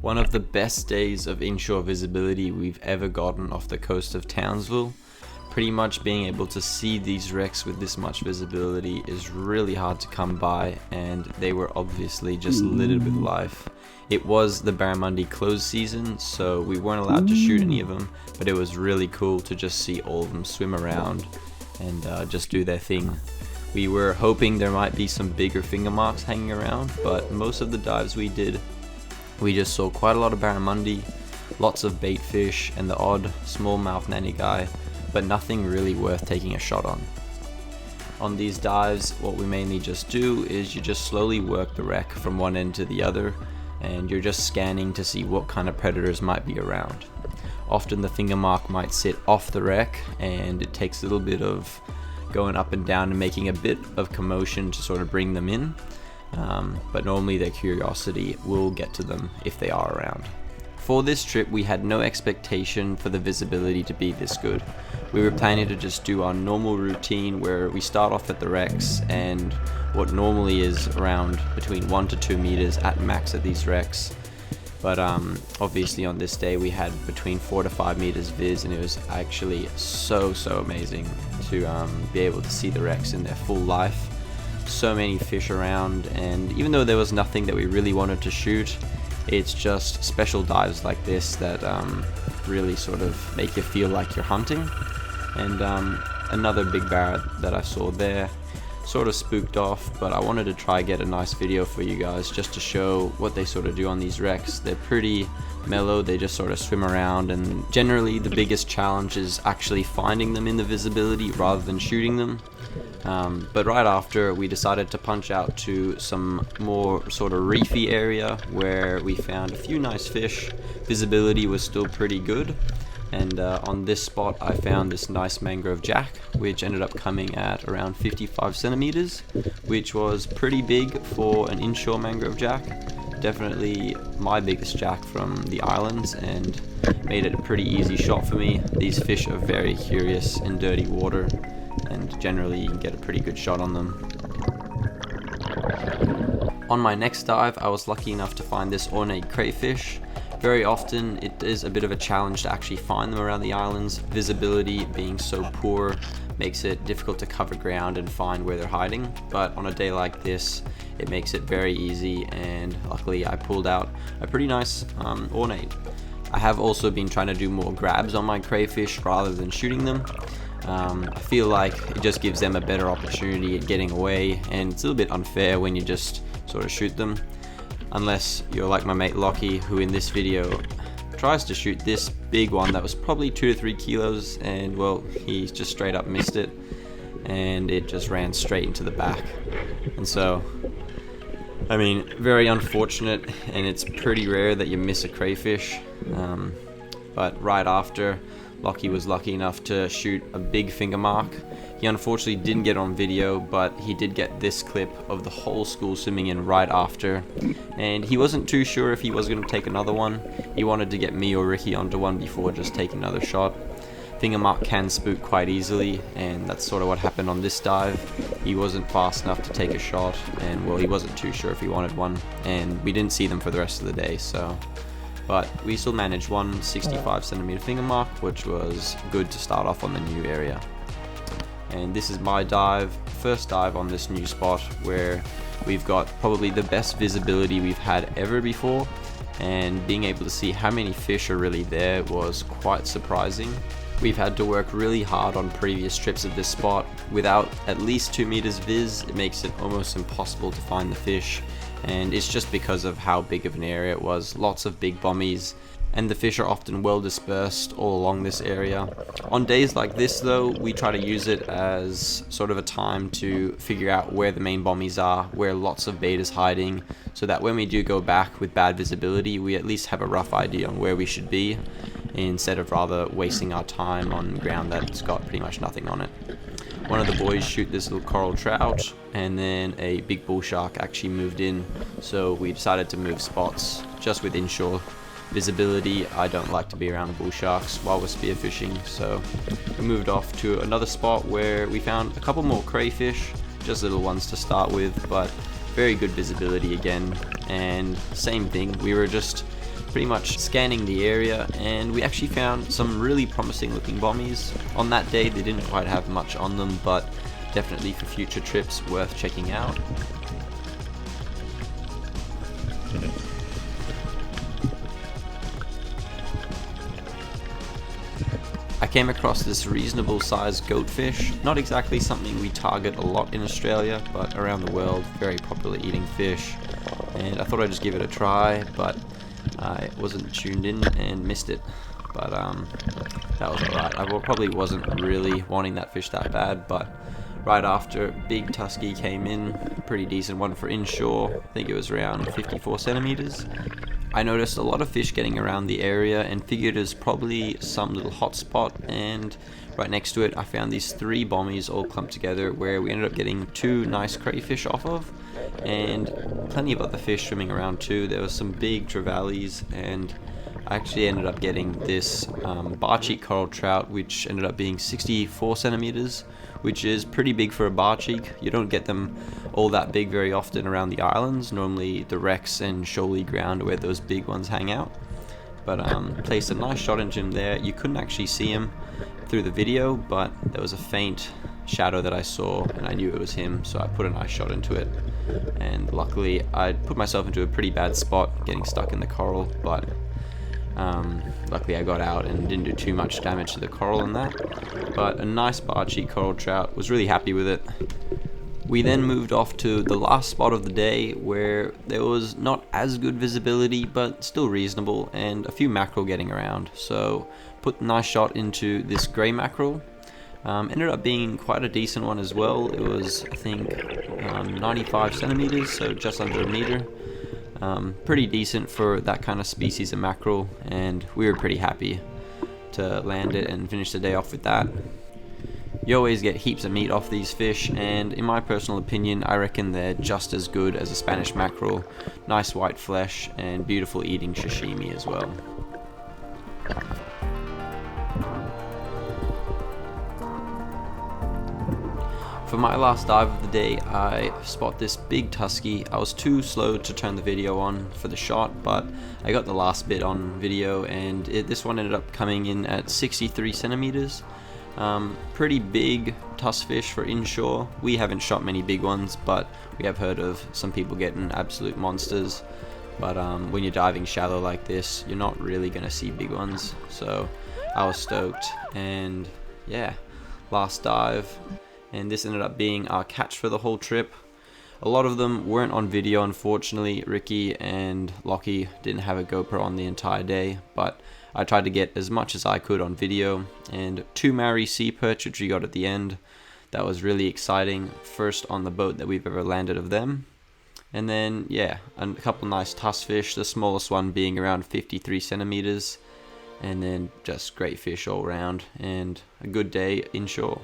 One of the best days of inshore visibility we've ever gotten off the coast of Townsville. Pretty much being able to see these wrecks with this much visibility is really hard to come by, and they were obviously just littered with life. It was the Barramundi closed season, so we weren't allowed to shoot any of them, but it was really cool to just see all of them swim around and just do their thing. We were hoping there might be some bigger finger marks hanging around, but most of the dives we did, we just saw quite a lot of barramundi, lots of bait fish, and the odd smallmouth nanny guy, but nothing really worth taking a shot on. On these dives, what we mainly just do is you just slowly work the wreck from one end to the other, and you're just scanning to see what kind of predators might be around. Often the finger mark might sit off the wreck, and it takes a little bit of going up and down and making a bit of commotion to sort of bring them in. But normally their curiosity will get to them if they are around. For this trip, we had no expectation for the visibility to be this good. We were planning to just do our normal routine where we start off at the wrecks, and what normally is around between 1 to 2 meters at max at these wrecks. But obviously on this day we had between 4 to 5 meters viz, and it was actually so amazing to be able to see the wrecks in their full life. So many fish around, and even though there was nothing that we really wanted to shoot, it's just special dives like this that really sort of make you feel like you're hunting. And another big barra that I saw there sort of spooked off, but I wanted to try get a nice video for you guys just to show what they sort of do on these wrecks. They're pretty mellow, they just sort of swim around, and generally the biggest challenge is actually finding them in the visibility rather than shooting them. But right after, we decided to punch out to some more sort of reefy area where we found a few nice fish. Visibility was still pretty good, and on this spot I found this nice mangrove jack, which ended up coming at around 55 centimeters, which was pretty big for an inshore mangrove jack. Definitely my biggest jack from the islands, and made it a pretty easy shot for me. These fish are very curious in dirty water, and generally you can get a pretty good shot on them. On my next dive, I was lucky enough to find this ornate crayfish. Very often it is a bit of a challenge to actually find them around the islands. Visibility being so poor makes it difficult to cover ground and find where they're hiding, but on a day like this it makes it very easy, and luckily I pulled out a pretty nice ornate. I have also been trying to do more grabs on my crayfish rather than shooting them. I feel like it just gives them a better opportunity at getting away, and it's a little bit unfair when you just sort of shoot them. Unless you're like my mate Lockie, who in this video tries to shoot this big one that was probably 2 to 3 kilos, and well, he just straight up missed it, and it just ran straight into the back. And so, I mean, very unfortunate, and it's pretty rare that you miss a crayfish. But right after, Lockie was lucky enough to shoot a big finger mark. He unfortunately didn't get on video, but he did get this clip of the whole school swimming in right after, and he wasn't too sure if he was going to take another one. He wanted to get me or Ricky onto one before just taking another shot. Finger mark can spook quite easily, and that's sort of what happened on this dive. He wasn't fast enough to take a shot, and well, he wasn't too sure if he wanted one, and we didn't see them for the rest of the day, so. But we still managed one 65 centimeter finger mark, which was good to start off on the new area. And this is my dive, first dive on this new spot, where we've got probably the best visibility we've had ever before, and being able to see how many fish are really there was quite surprising. We've had to work really hard on previous trips at this spot. Without at least 2 meters viz, it makes it almost impossible to find the fish, and it's just because of how big of an area it was. Lots of big bommies, and the fish are often well dispersed all along this area. On days like this though, we try to use it as sort of a time to figure out where the main bommies are, where lots of bait is hiding, so that when we do go back with bad visibility, we at least have a rough idea on where we should be, instead of rather wasting our time on ground that's got pretty much nothing on it. One of the boys shoot this little coral trout, and then a big bull shark actually moved in, so we decided to move spots just with inshore visibility. I don't like to be around bull sharks while we're spearfishing, so we moved off to another spot where we found a couple more crayfish, just little ones to start with, but very good visibility again. And same thing, we were just pretty much scanning the area, and we actually found some really promising looking bommies. On that day they didn't quite have much on them, but definitely for future trips worth checking out. I came across this reasonable sized goatfish, not exactly something we target a lot in Australia, but around the world, very popular eating fish. And I thought I'd just give it a try, but I wasn't tuned in and missed it. But that was alright. I probably wasn't really wanting that fish that bad, but right after, big tusky came in, pretty decent one for inshore. I think it was around 54 centimeters. I noticed a lot of fish getting around the area and figured it was probably some little hot spot, and right next to it I found these 3 bommies all clumped together where we ended up getting 2 nice crayfish off of, and plenty of other fish swimming around too. There was some big trevallies, and I actually ended up getting this bar cheek coral trout, which ended up being 64 centimeters, which is pretty big for a bar cheek. You don't get them all that big very often around the islands. Normally the wrecks and shoaly ground where those big ones hang out. But placed a nice shot into him there. You couldn't actually see him through the video, but there was a faint shadow that I saw and I knew it was him, so I put a nice shot into it. And luckily I put myself into a pretty bad spot getting stuck in the coral, but luckily I got out and didn't do too much damage to the coral in that. But a nice bar cheek coral trout, was really happy with it. We then moved off to the last spot of the day where there was not as good visibility but still reasonable, and a few mackerel getting around. So put a nice shot into this grey mackerel. Ended up being quite a decent one as well. It was, I think, 95 centimeters, so just under a meter. Pretty decent for that kind of species of mackerel, and we were pretty happy to land it and finish the day off with that. You always get heaps of meat off these fish, and in my personal opinion I reckon they're just as good as a Spanish mackerel. Nice white flesh and beautiful eating sashimi as well. For my last dive of the day, I spot this big tusky. I was too slow to turn the video on for the shot, but I got the last bit on video, and this one ended up coming in at 63 centimeters. Pretty big TUSKFIsh for inshore. We haven't shot many big ones, but we have heard of some people getting absolute monsters. But when you're diving shallow like this, you're not really going to see big ones. So I was stoked, and yeah, last dive. And this ended up being our catch for the whole trip. A lot of them weren't on video, unfortunately. Ricky and Lockie didn't have a GoPro on the entire day, but I tried to get as much as I could on video. And 2 Maori sea perch, which we got at the end. That was really exciting. First on the boat that we've ever landed of them. And then, yeah, a couple nice TUSKFIsh, the smallest one being around 53 centimeters. And then just great fish all around, and a good day inshore.